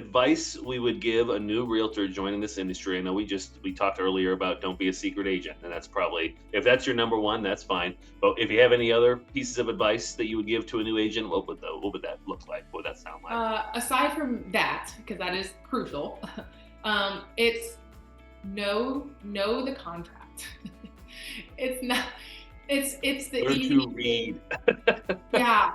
advice we would give a new realtor joining this industry. I know we talked earlier about don't be a secret agent, and that's probably, if that's your number one, that's fine. But if you have any other pieces of advice that you would give to a new agent, what would that look like? What would that sound like? Aside from that, because that is crucial, it's know the contract. It's not. It's the Learn easy to read. Yeah,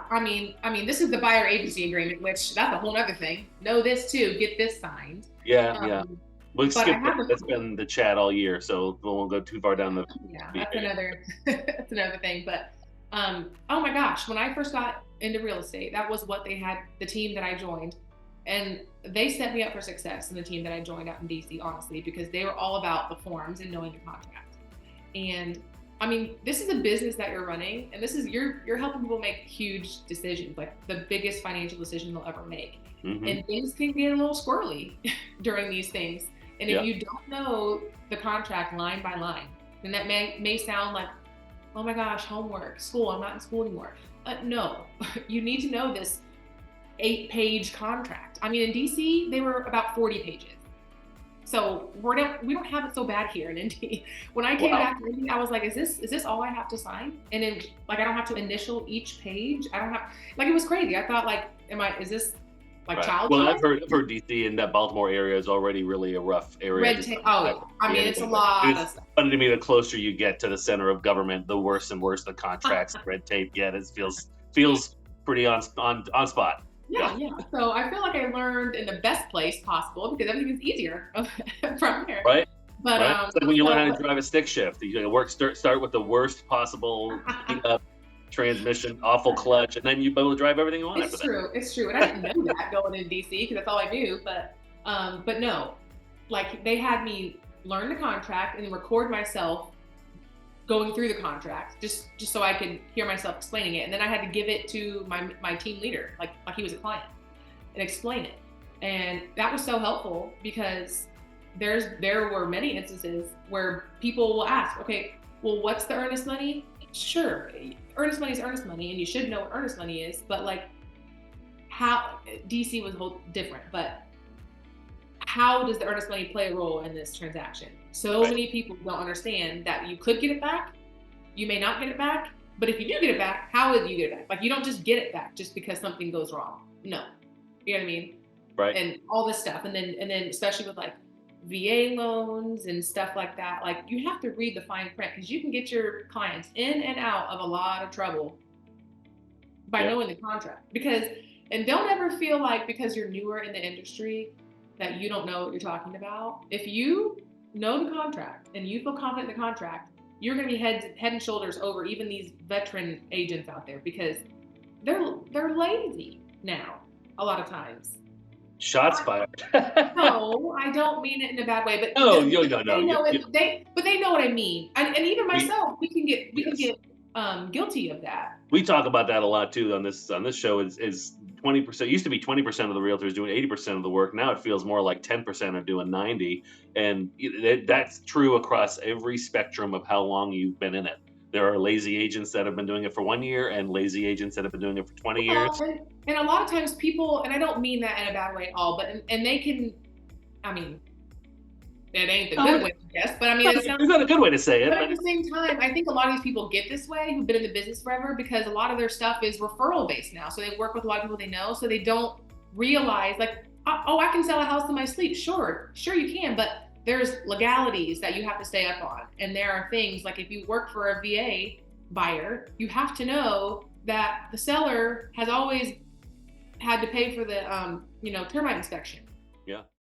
this is the buyer agency agreement, which that's a whole other thing. Know this too, get this signed. Yeah, yeah. Um, We'll but I skip that. have a That's been the chat all year, so we won't go too far down the yeah, that's VA. another that's another thing. But oh my gosh, when I first got into real estate, that was what they had, the team that I joined. And they set me up for success in the team that I joined out in DC, honestly, because they were all about the forms and knowing the contract. And this is a business that you're running, and this is you're helping people make huge decisions, like the biggest financial decision they'll ever make. Hmm. And things can get a little squirrely during these things. And if Yeah. you don't know the contract line by line, then that may sound like, oh my gosh, homework, school, I'm not in school anymore. No, you need to know this 8-page contract. In DC, they were about 40 pages. So we don't have it so bad here in Indy. When I came Wow. back to Indy, I was like, is this all I have to sign? And then like I don't have to initial each page. I don't have, like, it was crazy. I thought, like, is this like Right. child Well, time? I've heard DC and that Baltimore area is already really a rough area. Red tape. Oh, yeah. It's a lot of It's stuff. funny to me, the closer you get to the center of government, the worse and worse the contracts, and red tape get. It feels pretty on spot. Yeah, yeah. So I feel like I learned in the best place possible because everything is easier from here. Right? But Right? It's like when you learn how to so drive a stick shift. You gotta start with the worst possible heat up transmission, awful clutch, and then you'll be able to drive everything you want after it's that. true. It's true. And I didn't know that going into DC because that's all I knew. But no, like they had me learn the contract and then record myself going through the contract just so I could hear myself explaining it. And then I had to give it to my team leader, like he was a client, and explain it. And that was so helpful because there were many instances where people will ask, okay, well, what's the earnest money? Sure, earnest money is earnest money, and you should know what earnest money is. But like, how DC was a whole different. But how does the earnest money play a role in this transaction? So Right. many people don't understand that you could get it back, you may not get it back, but if you do get it back, how would you get it back? Like, you don't just get it back just because something goes wrong. No, you know what I mean? Right. And all this stuff, and then especially with like VA loans and stuff like that, like you have to read the fine print because you can get your clients in and out of a lot of trouble by Yeah. knowing the contract. And don't ever feel like because you're newer in the industry that you don't know what you're talking about. If you know the contract and you feel confident in the contract, you're going to be head and shoulders over even these veteran agents out there because they're lazy now a lot of times. Shots fired. No, I don't mean it in a bad way, but No, no. they know it. They know what I mean. And even We, myself, we can yes. get guilty of that. We talk about that a lot too on this show. Is 20%, used to be 20% of the realtors doing 80% of the work. Now it feels more like 10% are doing 90, and that's true across every spectrum of how long you've been in it. There are lazy agents that have been doing it for 1 year, and lazy agents that have been doing it for 20 years. And a lot of times people, and I don't mean that in a bad way at all, but and they can, I mean, it ain't the good way, I guess, but it sounds. There's not a good way to say it, But at but the same time, I think a lot of these people get this way who've been in the business forever because a lot of their stuff is referral based now. So they work with a lot of people they know, so they don't realize like, oh, I can sell a house in my sleep. Sure you can, but there's legalities that you have to stay up on. And there are things like if you work for a VA buyer, you have to know that the seller has always had to pay for the termite inspection. yeah.